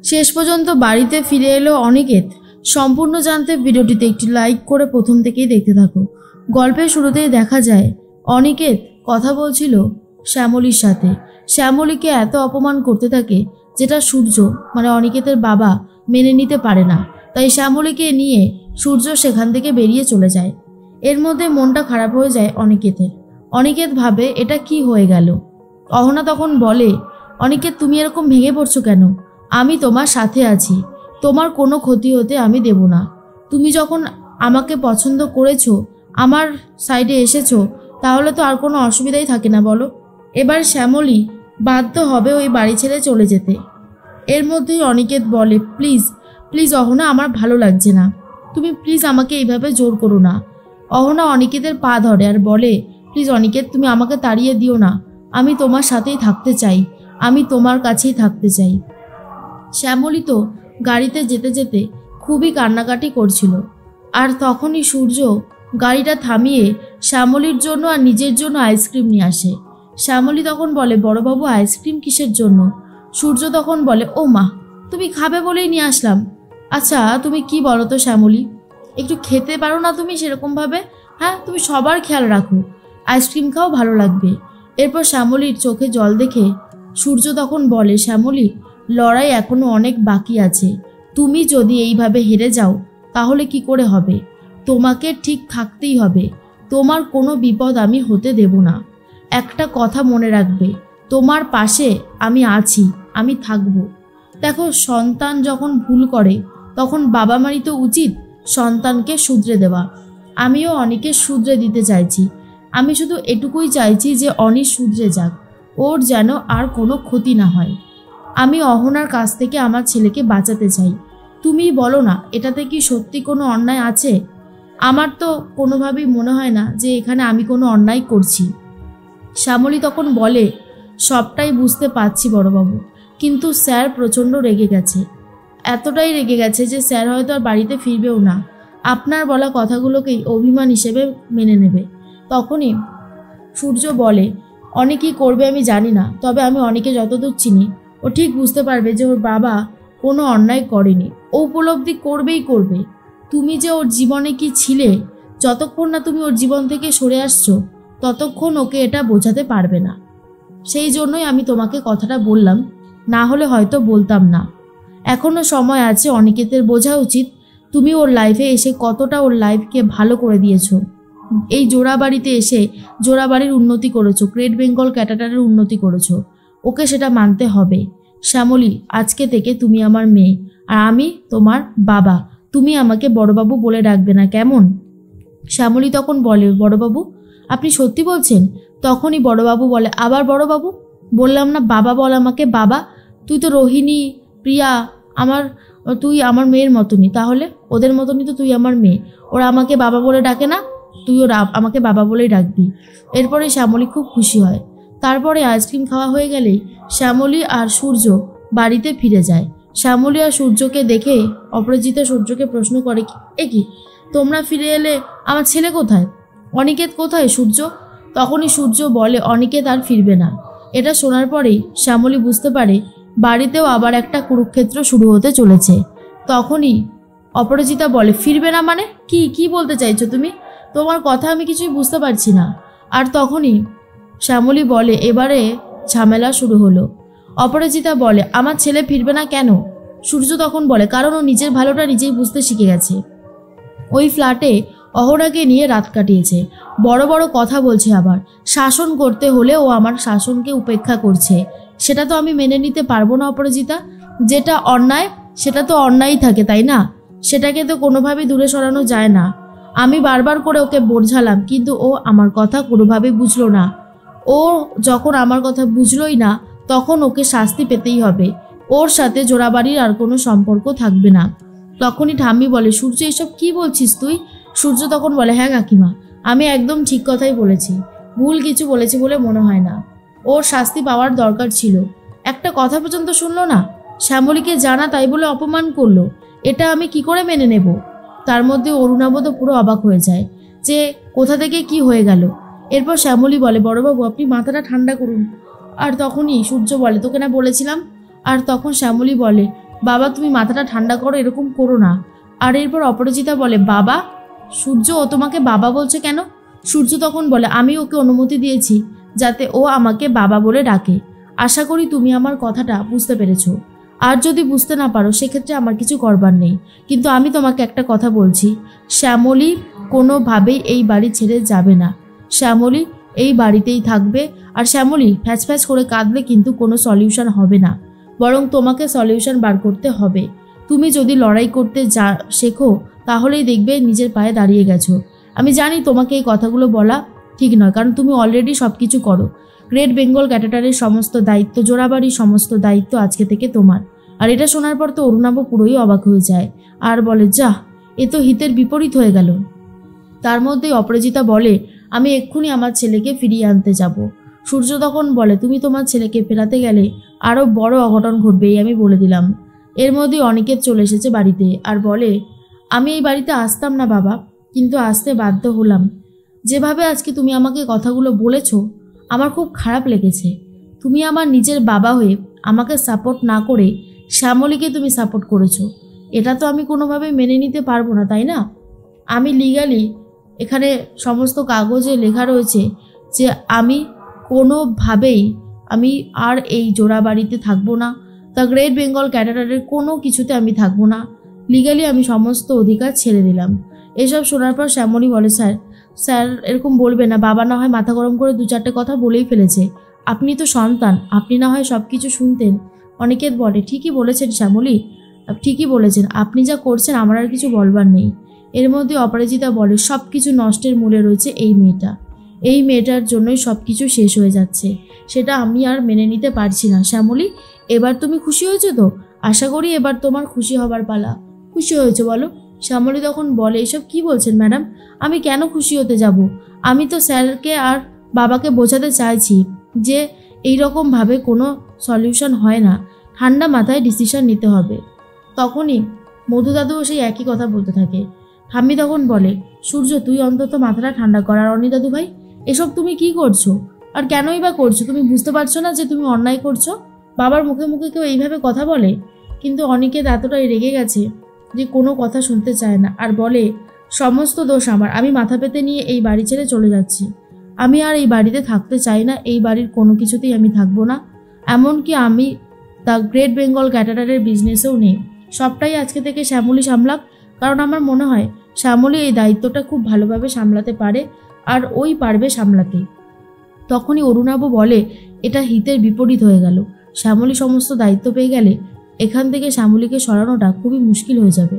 শেষ পর্যন্ত বাড়িতে ফিরে এলো অনিকেত। সম্পূর্ণ জানতে ভিডিওটিতে একটি লাইক করে প্রথম থেকেই দেখতে থাকো। গল্পের শুরুতেই দেখা যায় অনিকেত কথা বলছিল শ্যামলীর সাথে। শ্যামলীকে এত অপমান করতে থাকে যেটা সূর্য মানে অনিকেতের বাবা মেনে নিতে পারে না। তাই শ্যামলীকে নিয়ে সূর্য সেখান থেকে বেরিয়ে চলে যায়। এর মধ্যে মনটা খারাপ হয়ে যায় অনিকেতের। অনিকেত ভাবে এটা কি হয়ে গেল। অহনা তখন বলে, অনিকেত তুমি এরকম ভেঙে পড়ছো কেন? আমি তোমার সাথে আছি, তোমার কোনো ক্ষতি হতে আমি দেব না। তুমি যখন আমাকে পছন্দ করেছো, আমার সাইডে এসেছো, তাহলে তো আর কোনো অসুবিধাই থাকে না বলো। এবার শ্যামলী বাধ্য হবে ওই বাড়ি ছেড়ে চলে যেতে। এর মধ্যেই অনিকেত বলে, প্লিজ প্লিজ অহনা, আমার ভালো লাগছে না, তুমি প্লিজ আমাকে এইভাবে জোর করো না। অহনা অনিকেতের পা ধরে আর বলে, প্লিজ অনিকেত তুমি আমাকে তাড়িয়ে দিও না, আমি তোমার সাথেই থাকতে চাই, আমি তোমার কাছেই থাকতে চাই। শ্যামলী তো গাড়িতে যেতে যেতে খুবই কান্নাকাটি করছিল। আর তখনই সূর্য গাড়িটা থামিয়ে শ্যামলীর জন্য আর নিজের জন্য আইসক্রিম নিয়ে আসে। শ্যামলী তখন বলে, বড়বাবু আইসক্রিম কিসের জন্য? সূর্য তখন বলে, ও মা, তুমি খাবে বলেই নিয়ে আসলাম। আচ্ছা তুমি কি বলো তো শ্যামলী, একটু খেতে পারো না তুমি সেরকমভাবে? হ্যাঁ, তুমি সবার খেয়াল রাখো, আইসক্রিম খাও, ভালো লাগবে। এরপর শ্যামলীর চোখে জল দেখে সূর্য তখন বলে, শ্যামলী লড়াই এখনো অনেক বাকি আছে, তুমি যদি এইভাবে হেরে যাও তাহলে কি করে হবে? তোমাকে ঠিক থাকতেই হবে, তোমার কোনো বিপদ আমি হতে দেব না। একটা কথা মনে রাখবে, তোমার পাশে আমি আছি, আমি থাকব। দেখো, সন্তান যখন ভুল করে তখন বাবা মারই তো উচিত সন্তানকে শুধরে দেওয়া। আমিও অনেকে শুধরে দিতে চাইছি, আমি শুধু এটুকুই চাইছি যে অনি শুধরে যাক, ওর যেন আর কোনো ক্ষতি না হয়। আমি অহনার কাছ থেকে আমার ছেলেকে বাঁচাতে চাই। তুমি বলো না, এটাতে কি সত্যি কোনো অন্যায় আছে? আমার তো কোনোভাবেই মনে হয় না যে এখানে আমি কোনো অন্যায় করছি। শ্যামলী তখন বলে, সবটাই বুঝতে পারছি বড়বাবু, কিন্তু স্যার প্রচণ্ড রেগে গেছে, এতটাই রেগে গেছে যে স্যার হয়তো আর বাড়িতে ফিরবেও না, আপনার বলা কথাগুলোকেই অভিমান হিসেবে মেনে নেবে। তখনই সূর্য বলে, অনেক কী করবে আমি জানি না, তবে আমি অনেকে যতদূর চিনি ও ঠিক বুঝতে পারবে যে ওর বাবা কোনো অন্যায় করেনি, ও উপলব্ধি করবেই করবে। তুমি যে ওর জীবনে কি ছিলে, যতক্ষণ না তুমি ওর জীবন থেকে সরে আসছো ততক্ষণ ওকে এটা বোঝাতে পারবে না। সেই জন্যই আমি তোমাকে কথাটা বললাম, না হলে হয়তো বলতাম না। এখনও সময় আছে, অনিকেতের বোঝা উচিত তুমি ওর লাইফে এসে কতটা ওর লাইফকে ভালো করে দিয়েছো। এই জোড়াবাড়িতে এসে জোড়াবাড়ির উন্নতি করেছো, গ্রেট বেঙ্গল ক্যাটাটারের উন্নতি করেছো, ওকে সেটা মানতে হবে। শ্যামলী, আজকে থেকে তুমি আমার মেয়ে আর আমি তোমার বাবা, তুমি আমাকে বড়বাবু বলে ডাকবে না, কেমন? শ্যামলী তখন বলে, বড়বাবু আপনি সত্যি বলছেন? তখনই বড়বাবু বলে, আবার বড়বাবু? বললাম না বাবা বল আমাকে, বাবা। তুই তো রোহিণী, প্রিয়া, তুই আমার মেয়ের মতনই, তাহলে ওদের মতনই তো তুই আমার মেয়ে, ওরা আমাকে বাবা বলে ডাকে না, তুইও আমাকে বাবা বলেই ডাকবি। এরপরে শ্যামলী খুব খুশি হয়। তারপরে আইসক্রিম খাওয়া হয়ে গেলেই শ্যামলী আর সূর্য বাড়িতে ফিরে যায়। শ্যামলী আর সূর্যকে দেখে অপরাজিতা সূর্যকে প্রশ্ন করে, এ কি তোমরা ফিরে এলে, আমার ছেলে কোথায়, অনিকেত কোথায় সূর্য? তখনই সূর্য বলে, অনিকেত আর ফিরবে না। এটা শোনার পরেই শ্যামলী বুঝতে পারে বাড়িতেও আবার একটা কুরুক্ষেত্র শুরু হতে চলেছে। তখনই অপরাজিতা বলে, ফিরবে না মানে কি কি বলতে চাইছো তুমি? তোমার কথা আমি কিছুই বুঝতে পারছি না। আর তখনই শ্যামলী বলে, এবারে ঝামেলা শুরু হলো। অপরাজিতা বলে, আমার ছেলে ফিরবে না কেন? সূর্য তখন বলে, কারণ ও নিজের ভালোটা নিজেই বুঝতে শিখে গেছে। ওই ফ্ল্যাটে অহনাকে নিয়ে রাত কাটিয়েছে, বড় বড় কথা বলছে, আবার শাসন করতে হলে ও আমার শাসনকে উপেক্ষা করছে। সেটা তো আমি মেনে নিতে পারবো না অপরাজিতা। যেটা অন্যায় সেটা তো অন্যায়ই থাকে, তাই না? সেটাকে তো কোনোভাবেই দূরে সরানো যায় না। আমি বারবার করে ওকে বোঝালাম, কিন্তু ও আমার কথা কোনোভাবেই বুঝলো না। ও যখন আমার কথা বুঝলোই না, তখন ওকে শাস্তি পেতেই হবে। ওর সাথে জোড়াবাড়ির আর কোনো সম্পর্ক থাকবে না। তখনই ঠাম্মি বলে, সূর্য এসব কি বলছিস তুই? সূর্য তখন বলে, হ্যাঁ কাকিমা, আমি একদম ঠিক কথাই বলেছি, ভুল কিছু বলেছি বলে মনে হয় না। ওর শাস্তি পাওয়ার দরকার ছিল, একটা কথা পর্যন্ত শুনলো না, শ্যামলীকে জানা তাই বলে অপমান করলো, এটা আমি কি করে মেনে নেব? তার মধ্যে অরুণাবত পুরো অবাক হয়ে যায় যে কোথা থেকে কি হয়ে গেল। এরপর শ্যামলী বলে, বড়বাবু আপনি মাথাটা ঠান্ডা করুন। আর তখনই সূর্য বলে, তোকে না বলেছিলাম? আর তখন শ্যামলী বলে, বাবা তুমি মাথাটা ঠান্ডা করো, এরকম করো না। আর এরপর অপরাজিতা বলে, বাবা? সূর্য, ও তোমাকে বাবা বলছে কেন? সূর্য তখন বলে, আমি ওকে অনুমতি দিয়েছি যাতে ও আমাকে বাবা বলে ডাকে। আশা করি তুমি আমার কথাটা বুঝতে পেরেছো। আর যদি বুঝতে না পারো সেক্ষেত্রে আমার কিছু করবার নেই, কিন্তু আমি তোমাকে একটা কথা বলছি, শ্যামলী কোনোভাবেই এই বাড়ি ছেড়ে যাবে না। শ্যামলী এই বাড়িতেই থাকবে। আর শ্যামলী ফ্যাচ ফ্যাচ করে কাঁদলে কিন্তু কোনো সলিউশন হবে না, বরং তোমাকে সলিউশন বার করতে হবে। তুমি যদি লড়াই করতে শেখো তাহলেই দেখবে নিজের পায়ে দাঁড়িয়ে গেছো। আমি জানি তোমাকে এই কথাগুলো বলা ঠিক নয়, কারণ তুমি অলরেডি সব কিছু করো। গ্রেট বেঙ্গল ক্যাটাটারের সমস্ত দায়িত্ব, জোড়াবাড়ির সমস্ত দায়িত্ব আজকে থেকে তোমার। আর এটা শোনার পর তো অরুণাভ পুরোই অবাক হয়ে যায় আর বলে, যা, এ তো হিতের বিপরীত হয়ে গেল। তার মধ্যেই অপরাজিতা বলে, আমি এক্ষুনি আমার ছেলেকে ফিরিয়ে আনতে যাব। সূর্য তখন বলে, তুমি তোমার ছেলেকে ফেরাতে গেলে আরও বড় অঘটন ঘটবে, এই আমি বলে দিলাম। এর মধ্যেই অনিকেত চলে এসেছে বাড়িতে আর বলে, আমি এই বাড়িতে আসতাম না বাবা, কিন্তু আসতে বাধ্য হলাম। যেভাবে আজকে তুমি আমাকে কথাগুলো বলেছো আমার খুব খারাপ লেগেছে। তুমি আমার নিজের বাবা হয়ে আমাকে সাপোর্ট না করে শ্যামলীকে তুমি সাপোর্ট করেছো। এটা তো আমি কোনোভাবেই মেনে নিতে পারবো না, তাই না? আমি লিগালি এখানে সমস্ত কাগজে লেখা রয়েছে যে আমি কোনোভাবেই আমি আর এই জোড়া বাড়িতে থাকবো না। দ্য গ্রেট বেঙ্গল ক্যাটারারের কোনো কিছুতে আমি থাকবো না। লিগালি আমি সমস্ত অধিকার ছেড়ে দিলাম। এসব শোনার পর শ্যামলী বলে, স্যার এরকম বলবে না। বাবা না হয় মাথা গরম করে 2-4টে কথা বলেই ফেলেছে। আপনি তো সন্তান, আপনি না হয় সব কিছু শুনতেন। অনিকেত বলে, ঠিকই বলেছেন শ্যামলী, ঠিকই বলেছেন। আপনি যা করছেন আমার আর কিছু বলবার নেই। এর মধ্যে অপরাজিতা বলে, সব কিছু নষ্টের মূলে রয়েছে এই মেয়েটা। এই মেয়েটার জন্যই সব কিছু শেষ হয়ে যাচ্ছে। সেটা আমি আর মেনে নিতে পারছি না। শ্যামলী, এবার তুমি খুশি হয়েছো তো? আশা করি এবার তোমার খুশি হবার পালা। খুশি হয়েছো বলো? শ্যামলী তখন বলে, এসব কি বলছেন ম্যাডাম? আমি কেন খুশি হতে যাব? আমি তো স্যারকে আর বাবাকে বোঝাতে চাইছি যে এইরকমভাবে কোনো সলিউশন হয় না, ঠান্ডা মাথায় ডিসিশন নিতে হবে। তখনই মধু দাদুও সেই একই কথা বলতে থাকে। ঠাম্মি তখন বলে, সূর্য তুই অন্তত মাথাটা ঠান্ডা কর। আর অনি দাদু ভাই, এসব তুমি কি করছো আর কেনই বা করছো? তুমি বুঝতে পারছো না যে তুমি অন্যায় করছো? বাবার মুখে মুখে কেউ এইভাবে কথা বলে? কিন্তু অনিকেত এতটাই রেগে গেছে যে কোনো কথা শুনতে চায় না আর বলে, সমস্ত দোষ আমার। আমি মাথা পেতে নিয়ে এই বাড়ি ছেড়ে চলে যাচ্ছি। আমি আর এই বাড়িতে থাকতে চাই না। এই বাড়ির কোনো কিছুতেই আমি থাকবো না। এমনকি আমি দ্য গ্রেট বেঙ্গল ক্যাটারারের বিজনেসেও নেই। সবটাই আজকে থেকে শ্যামলী সামলাক, কারণ আমার মনে হয় শ্যামলী এই দায়িত্বটা খুব ভালোভাবে সামলাতে পারে আর ওই পারবে সামলাতে। তখনই অরুণাভ বলে, এটা হিতের বিপরীত হয়ে গেল। শ্যামলী সমস্ত দায়িত্ব পেয়ে গেলে এখান থেকে শ্যামলীকে সরানোটা খুবই মুশকিল হয়ে যাবে।